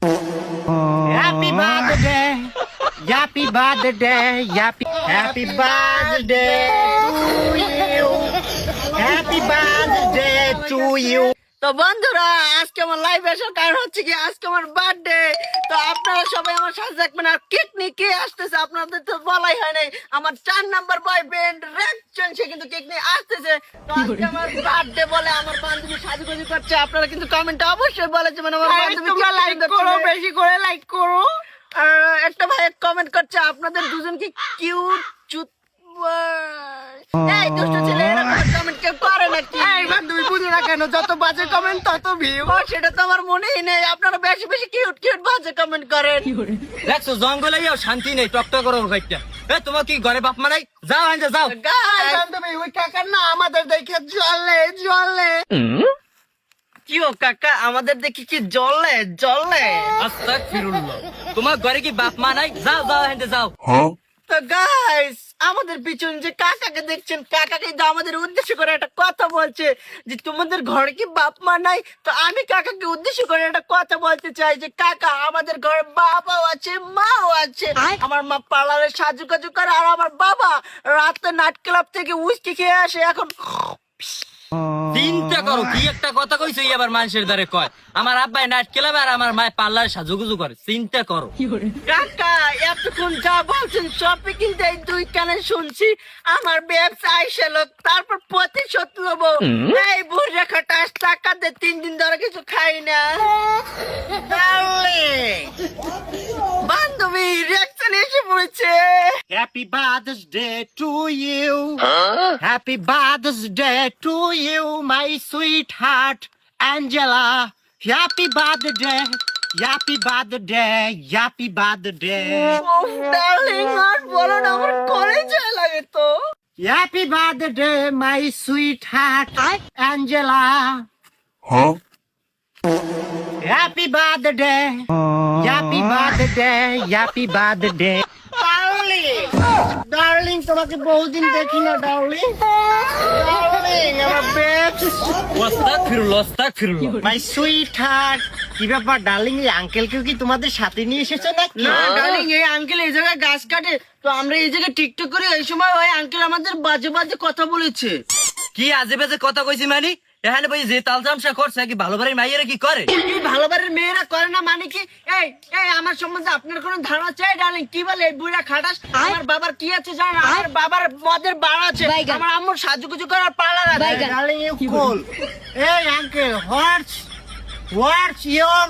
Happy birthday, happy birthday, happy birthday to you, happy birthday to you. তো বন্ধুরা, আজকে আমার লাইভ আসার কারণ হচ্ছে কি, আজকে আমার বার্থডে। তো আপনারা সবাই আমার সাথে থাকবেন। আর কেক নিয়ে কে আসতেছে আপনাদের তো বলাই হয় নাই। আমার 4 নাম্বার বয়ফ্রেন্ড রেকচন, সে কিন্তু কেক নিয়ে আসতেছে। তো আজকে আমার বার্থডে বলে আমার বান্ধবী সাজুগুজু করছে। আপনারা কিন্তু কমেন্টে অবশ্যই বলে যে মানে আমার বান্ধবী তোমরা লাইক করো, বেশি করে লাইক করো। আর একটা ভাই কমেন্ট করছে আপনাদের দুজন কি কিউট চুত। এই দুষ্ট ছেলে এরকম কমেন্ট কেউ করে নাকি? এই বান্ধবী বুঝো না কেন, যত বাজে কমেন্ট তত ভিউ। সেটা তো আমার মনেই নেই। আপনারা বেশি বেশি কিউট কিউট বাজে কমেন্ট করেন। দেখছো জঙ্গলে যাও, শান্তি নেই, টকটক করো গাইটা। তোমার কি ঘরে বাপ মা নাই? যাও আনজা যাও। বান্ধবী ওই কাকার না আমাদের দেখে জ্বলে জ্বলে। কি ও কাকা, আমাদের দেখি কি জ্বলে জ্বলে? আস্তাগফিরুল্লাহ। তোমার ঘরে কি বাপ মা নাই? যাও যাও আনজা যাও। তো গাইস, আমাদের পিছনে যে কাকাকে দেখছেন, কাকাকে তো আমাদের উদ্দেশ্য করে একটা কথা বলছে যে তোমাদের ঘরে কি বাপ মা নাই। তো আমি কাকাকে উদ্দেশ্য করে একটা কথা বলতে চাই যে কাকা, আমাদের ঘরে বাবাও আছে মাও আছে। আমার মা পার্লারে সাজুকাজু করে, আর আমার বাবা রাতে নাইট ক্লাব থেকে উইস্কি খেয়ে আসে। এখন চিন্তা করো, কি একটা কথা কইছো আবার মানুষের দ্বারে কয় আমার আব্বাই নাইট ক্লাবে আর আমার মায় পার্লারে সাজুগুজু করে। চিন্তা করো। কাকা এতক্ষণ যা বলছেন সবই কিন্তু এই দুই কানে শুনছি। আমার ব্যবসা আইসা লোক, তারপর প্রতিশোধ নেবো। এই বুড়ে খাটাস টাকা দে, 3 দিন ধরে কিছু খাই না। Darling, বান্ধবী রিয়াকশন এসে পড়েছে। Happy birthday to you, happy birthday to you, my sweetheart Angela. Happy birthday, happy birthday, happy birthday, darling, আর বলো না, আমার কলেজে লাগে তো। happy birthday, my sweetheart Angela. Happy birthday, happy birthday, happy birthday. Darling, তোমাকে বহুদিন দেখি না ডার্লিং। ডার্লিং, আমার বেস্ট, আস্তাগফিরুল্লাহ আস্তাগফিরুল্লাহ। My sweet heart. কি ব্যাপার ডার্লিং, এই আঙ্কেলকেও কি তোমাদের সাথে নিয়ে এসেছো নাকি? না ডার্লিং, এই আঙ্কেল এই জায়গায় গাছ কাটে, তো আমরা এই জায়গায় টিকটক করি। এই সময় ওই আঙ্কেল আমাদের বাজে বাজে কথা বলেছে। কি আজে বাজে কথা কইছি মানে? এখানে বই যে তালজামশা করছে কি ভালো বাড়ির মাইয়েরা কি করে? কি ভালো বাড়ির মেয়েরা করে না মানে কি? এই এই আমার সম্বন্ধে আপনার কোনো ধারণা চাই ডার্লিং? কি বলে এই বুড়া খাটাস? আমার বাবার কি আছে জানেন? আমার বাবার মদের বার আছে, আমার আম্মুর সাজুগুজু করার পার্লার আছে। ডার্লিং, ইউ কুল। এই আঙ্কেল, হোয়াটস ইয়োর